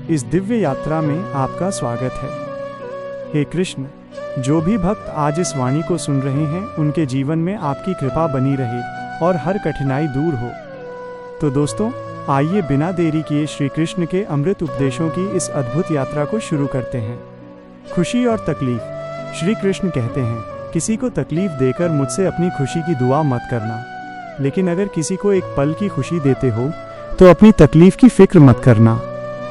इस दिव्य यात्रा में आपका स्वागत है। हे कृष्ण, जो भी भक्त आज इस वाणी को सुन रहे हैं उनके जीवन में आपकी कृपा बनी रहे और हर कठिनाई दूर हो। तो दोस्तों, आइए बिना देरी किए श्री कृष्ण के अमृत उपदेशों की इस अद्भुत यात्रा को शुरू करते हैं। खुशी और तकलीफ। श्री कृष्ण कहते हैं, किसी को तकलीफ देकर मुझसे अपनी खुशी की दुआ मत करना, लेकिन अगर किसी को एक पल की खुशी देते हो तो अपनी तकलीफ की फिक्र मत करना।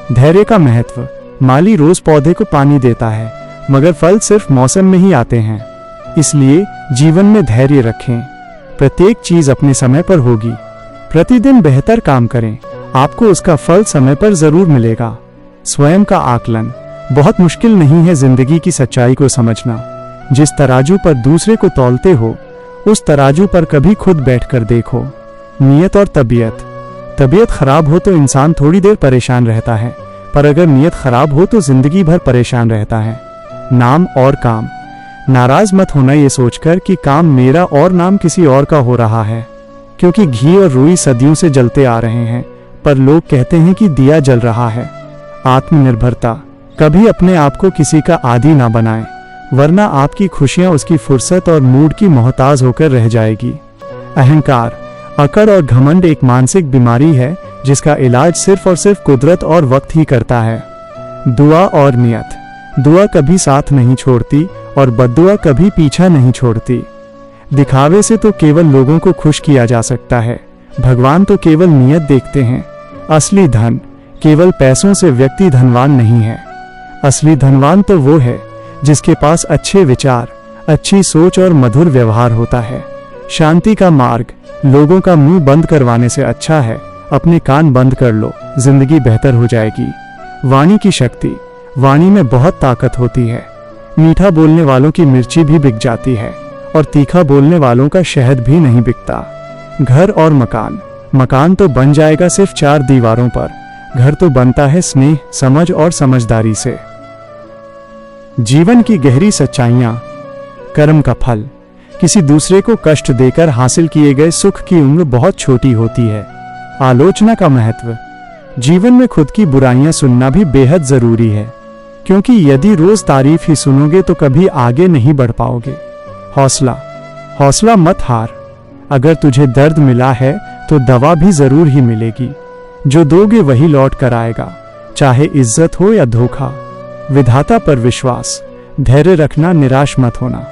धैर्य का महत्व। माली रोज पौधे को पानी देता है, मगर फल सिर्फ मौसम में ही आते हैं। इसलिए जीवन में धैर्य रखें। प्रत्येक चीज अपने समय पर होगी। प्रतिदिन बेहतर काम करें, आपको उसका फल समय पर जरूर मिलेगा। स्वयं का आकलन। बहुत मुश्किल नहीं है जिंदगी की सच्चाई को समझना। जिस तराजू पर दूसरे को तौलते हो, उस तराजू पर कभी खुद बैठकर देखो। नियत और तबीयत। तबीयत खराब हो तो इंसान थोड़ी देर परेशान रहता है, पर अगर नियत खराब हो तो जिंदगी भर परेशान रहता है। नाम और काम। नाराज मत होना ये सोचकर कि काम मेरा और नाम किसी और का हो रहा है, क्योंकि घी और रुई सदियों से जलते आ रहे हैं, पर लोग कहते हैं कि दिया जल रहा है। आत्मनिर्भरता। कभी अपने आप को किसी का आदी ना बनाएं, वरना आपकी खुशियां उसकी फुर्सत और मूड की मोहताज होकर रह जाएगी। अहंकार, अकड़ और घमंड एक मानसिक बीमारी है जिसका इलाज सिर्फ और सिर्फ कुदरत और वक्त ही करता है। दुआ और नियत। दुआ कभी साथ नहीं छोड़ती और बद्दुआ कभी पीछा नहीं छोड़ती। दिखावे से तो केवल लोगों को खुश किया जा सकता है, भगवान तो केवल नियत देखते हैं। असली धन। केवल पैसों से व्यक्ति धनवान नहीं है। असली धनवान तो वो है जिसके पास अच्छे विचार, अच्छी सोच और मधुर व्यवहार होता है। शांति का मार्ग। लोगों का मुंह बंद करवाने से अच्छा है अपने कान बंद कर लो, जिंदगी बेहतर हो जाएगी। वाणी की शक्ति। वाणी में बहुत ताकत होती है। मीठा बोलने वालों की मिर्ची भी बिक जाती है और तीखा बोलने वालों का शहद भी नहीं बिकता। घर और मकान। मकान तो बन जाएगा सिर्फ 4 दीवारों पर, घर तो बनता है स्नेह, समझ और समझदारी से। जीवन की गहरी सच्चाइयां। कर्म का फल। किसी दूसरे को कष्ट देकर हासिल किए गए सुख की उम्र बहुत छोटी होती है। आलोचना का महत्व। जीवन में खुद की बुराइयां सुनना भी बेहद जरूरी है, क्योंकि यदि रोज तारीफ ही सुनोगे तो कभी आगे नहीं बढ़ पाओगे। हौसला। हौसला मत हार। अगर तुझे दर्द मिला है तो दवा भी जरूर ही मिलेगी। जो दोगे वही लौट कर आएगा, चाहे इज्जत हो या धोखा। विधाता पर विश्वास। धैर्य रखना, निराश मत होना,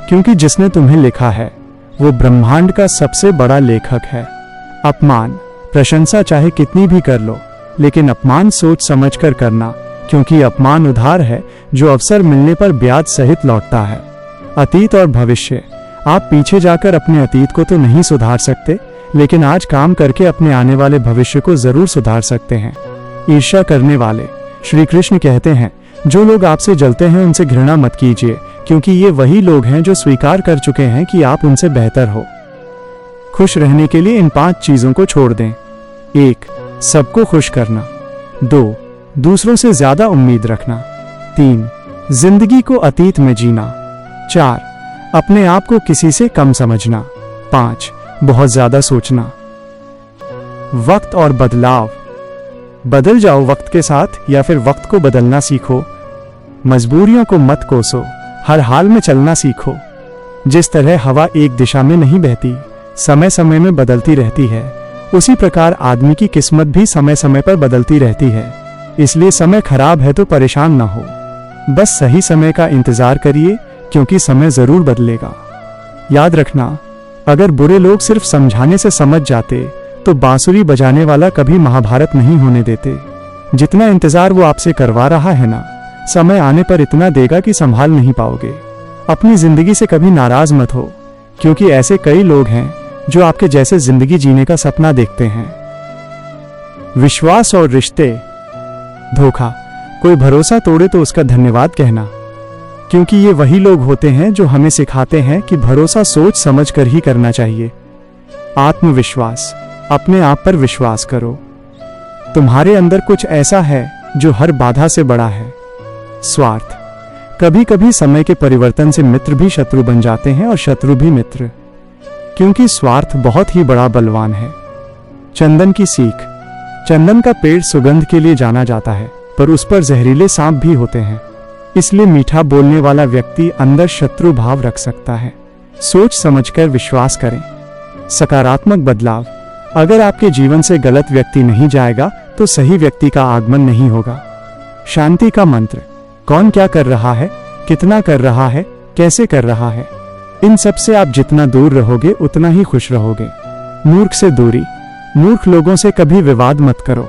क्योंकि जिसने तुम्हें लिखा है वो ब्रह्मांड का सबसे बड़ा लेखक है। अपमान। प्रशंसा चाहे कितनी भी कर लो, लेकिन अपमान सोच समझ कर करना, क्योंकि अपमान उधार है जो अवसर मिलने पर ब्याज सहित लौटता है। अतीत और भविष्य। आप पीछे जाकर अपने अतीत को तो नहीं सुधार सकते, लेकिन आज काम करके अपने आने वाले भविष्य को जरूर सुधार सकते हैं। ईर्ष्या करने वाले। श्री कृष्ण कहते हैं, जो लोग आपसे जलते हैं उनसे घृणा मत कीजिए, क्योंकि ये वही लोग हैं जो स्वीकार कर चुके हैं कि आप उनसे बेहतर हो। खुश रहने के लिए इन 5 चीजों को छोड़ दें। 1. सबको खुश करना। 2. दूसरों से ज्यादा उम्मीद रखना। 3. जिंदगी को अतीत में जीना। 4. अपने आप को किसी से कम समझना। 5. बहुत ज्यादा सोचना। वक्त और बदलाव। बदल जाओ वक्त के साथ या फिर वक्त को बदलना सीखो। मजबूरियों को मत कोसो, हर हाल में चलना सीखो। जिस तरह हवा एक दिशा में नहीं बहती, समय समय में बदलती रहती है, उसी प्रकार आदमी की किस्मत भी समय समय पर बदलती रहती है। इसलिए समय खराब है तो परेशान ना हो, बस सही समय का इंतजार करिए, क्योंकि समय जरूर बदलेगा। याद रखना, अगर बुरे लोग सिर्फ समझाने से समझ जाते तो बांसुरी बजाने वाला कभी महाभारत नहीं होने देते। जितना इंतजार वो आपसे करवा रहा है ना, समय आने पर इतना देगा कि संभाल नहीं पाओगे। अपनी जिंदगी से कभी नाराज मत हो, क्योंकि ऐसे कई लोग हैं जो आपके जैसे जिंदगी जीने का सपना देखते हैं। विश्वास और रिश्ते। धोखा। कोई भरोसा तोड़े तो उसका धन्यवाद कहना, क्योंकि ये वही लोग होते हैं जो हमें सिखाते हैं कि भरोसा सोच समझ कर ही करना चाहिए। आत्मविश्वास। अपने आप पर विश्वास करो। तुम्हारे अंदर कुछ ऐसा है जो हर बाधा से बड़ा है। स्वार्थ। कभी कभी समय के परिवर्तन से मित्र भी शत्रु बन जाते हैं और शत्रु भी मित्र, क्योंकि स्वार्थ बहुत ही बड़ा बलवान है। चंदन की सीख। चंदन का पेड़ सुगंध के लिए जाना जाता है, पर उस पर जहरीले सांप भी होते हैं। इसलिए मीठा बोलने वाला व्यक्ति अंदर शत्रु भाव रख सकता है। सोच समझकर विश्वास करें। सकारात्मक बदलाव। अगर आपके जीवन से गलत व्यक्ति नहीं जाएगा तो सही व्यक्ति का आगमन नहीं होगा। शांति का मंत्र। कौन क्या कर रहा है, कितना कर रहा है, कैसे कर रहा है, इन सब से आप जितना दूर रहोगे उतना ही खुश रहोगे। मूर्ख से दूरी। मूर्ख लोगों से कभी विवाद मत करो,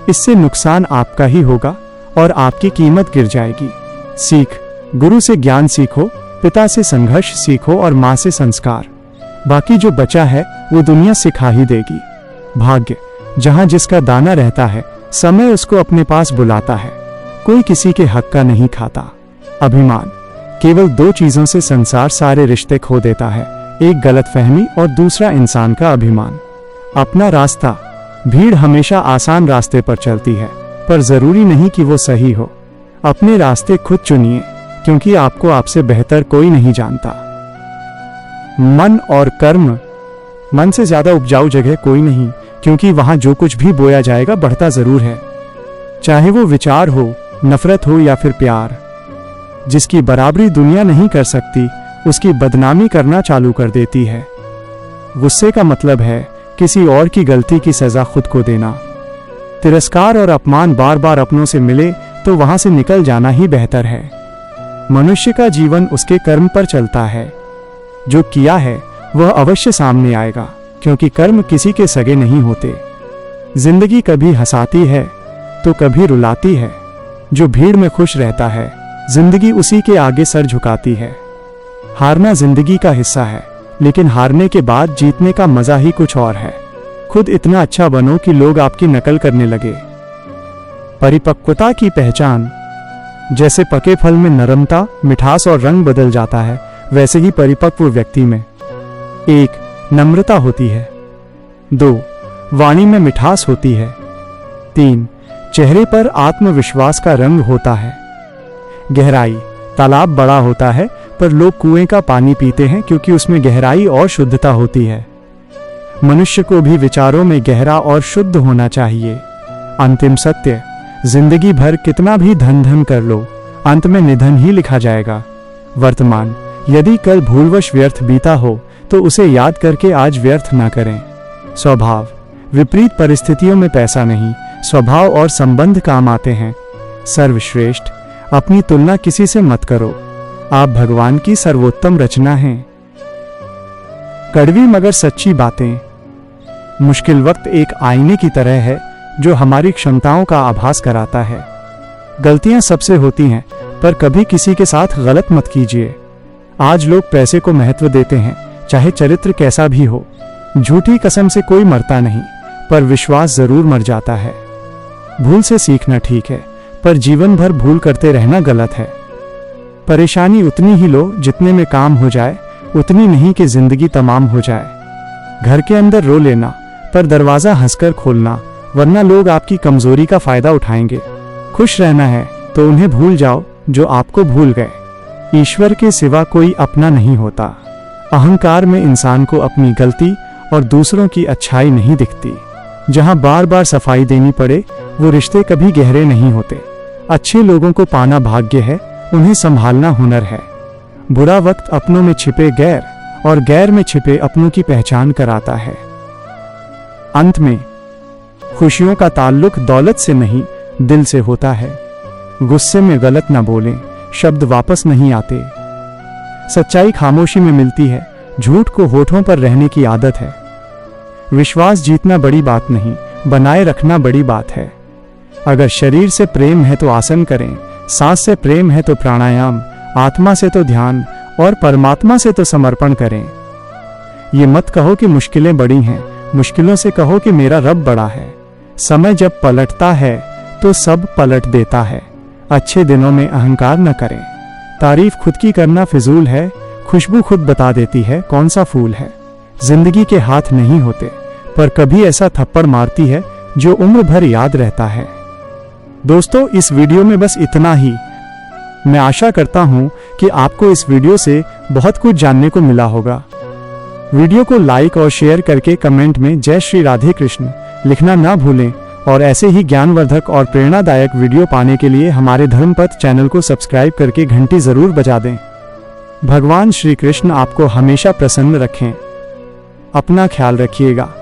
इससे नुकसान आपका ही होगा और आपकी कीमत गिर जाएगी। सीख। गुरु से ज्ञान सीखो, पिता से संघर्ष सीखो और माँ से संस्कार। बाकी जो बचा है वो दुनिया सिखा ही देगी। भाग्य। जहाँ जिसका दाना रहता है समय उसको अपने पास बुलाता है। कोई किसी के हक का नहीं खाता। अभिमान। केवल दो चीजों से संसार सारे रिश्ते खो देता है, एक गलतफहमी और दूसरा इंसान का अभिमान। अपना रास्ता। भीड़ हमेशा आसान रास्ते पर चलती है, पर जरूरी नहीं कि वो सही हो। अपने रास्ते खुद चुनिए, क्योंकि आपको आपसे बेहतर कोई नहीं जानता। मन और कर्म। मन से ज्यादा उपजाऊ जगह कोई नहीं, क्योंकि वहां जो कुछ भी बोया जाएगा बढ़ता जरूर है, चाहे वो विचार हो, नफरत हो या फिर प्यार। जिसकी बराबरी दुनिया नहीं कर सकती उसकी बदनामी करना चालू कर देती है। गुस्से का मतलब है किसी और की गलती की सजा खुद को देना। तिरस्कार और अपमान बार बार अपनों से मिले तो वहां से निकल जाना ही बेहतर है। मनुष्य का जीवन उसके कर्म पर चलता है। जो किया है वह अवश्य सामने आएगा, क्योंकि कर्म किसी के सगे नहीं होते। जिंदगी कभी हंसाती है तो कभी रुलाती है। जो भीड़ में खुश रहता है जिंदगी उसी के आगे सर झुकाती है। हारना जिंदगी का हिस्सा है, लेकिन हारने के बाद जीतने का मजा ही कुछ और है। खुद इतना अच्छा बनो कि लोग आपकी नकल करने लगे। परिपक्वता की पहचान। जैसे पके फल में नरमता, मिठास और रंग बदल जाता है, वैसे ही परिपक्व व्यक्ति में 1. नम्रता होती है। 2. वाणी में मिठास होती है। 3. चेहरे पर आत्मविश्वास का रंग होता है। गहराई। तालाब बड़ा होता है पर लोग कुएं का पानी पीते हैं, क्योंकि उसमें गहराई और शुद्धता होती है। मनुष्य को भी विचारों में गहरा और शुद्ध होना चाहिए। अंतिम सत्य। जिंदगी भर कितना भी धन धन कर लो, अंत में निधन ही लिखा जाएगा। वर्तमान। यदि कल भूलवश व्यर्थ बीता हो तो उसे याद करके आज व्यर्थ ना करें। स्वभाव। विपरीत परिस्थितियों में पैसा नहीं, स्वभाव और संबंध काम आते हैं। सर्वश्रेष्ठ। अपनी तुलना किसी से मत करो, आप भगवान की सर्वोत्तम रचना हैं। कड़वी मगर सच्ची बातें। मुश्किल वक्त एक आईने की तरह है जो हमारी क्षमताओं का आभास कराता है। गलतियां सबसे होती हैं, पर कभी किसी के साथ गलत मत कीजिए। आज लोग पैसे को महत्व देते हैं, चाहे चरित्र कैसा भी हो। झूठी कसम से कोई मरता नहीं, पर विश्वास जरूर मर जाता है। भूल से सीखना ठीक है, पर जीवन भर भूल करते रहना गलत है। परेशानी उतनी ही लो जितने में काम हो जाए, उतनी नहीं कि जिंदगी तमाम हो जाए। घर के अंदर रो लेना, पर दरवाजा हंसकर खोलना, वरना लोग आपकी कमजोरी का फायदा उठाएंगे। खुश रहना है तो उन्हें भूल जाओ जो आपको भूल गए। ईश्वर के सिवा कोई अपना नहीं होता। अहंकार में इंसान को अपनी गलती और दूसरों की अच्छाई नहीं दिखती। जहां बार बार सफाई देनी पड़े वो रिश्ते कभी गहरे नहीं होते। अच्छे लोगों को पाना भाग्य है, उन्हें संभालना हुनर है। बुरा वक्त अपनों में छिपे गैर और गैर में छिपे अपनों की पहचान कराता है। अंत में, खुशियों का ताल्लुक दौलत से नहीं दिल से होता है। गुस्से में गलत न बोलें, शब्द वापस नहीं आते। सच्चाई खामोशी में मिलती है, झूठ को होठों पर रहने की आदत है। विश्वास जीतना बड़ी बात नहीं, बनाए रखना बड़ी बात है। अगर शरीर से प्रेम है तो आसन करें, सांस से प्रेम है तो प्राणायाम, आत्मा से तो ध्यान और परमात्मा से तो समर्पण करें। ये मत कहो कि मुश्किलें बड़ी हैं, मुश्किलों से कहो कि मेरा रब बड़ा है। समय जब पलटता है तो सब पलट देता है। अच्छे दिनों में अहंकार न करें। तारीफ खुद की करना फिजूल है, खुशबू खुद बता देती है कौन सा फूल है। जिंदगी के हाथ नहीं होते, पर कभी ऐसा थप्पड़ मारती है जो उम्र भर याद रहता है। दोस्तों, इस वीडियो में बस इतना ही। मैं आशा करता हूं कि आपको इस वीडियो से बहुत कुछ जानने को मिला होगा। वीडियो को लाइक और शेयर करके कमेंट में जय श्री राधे कृष्ण लिखना ना भूलें और ऐसे ही ज्ञानवर्धक और प्रेरणादायक वीडियो पाने के लिए हमारे धर्मपथ चैनल को सब्सक्राइब करके घंटी जरूर बजा दें। भगवान श्री कृष्ण आपको हमेशा प्रसन्न रखें। अपना ख्याल रखिएगा।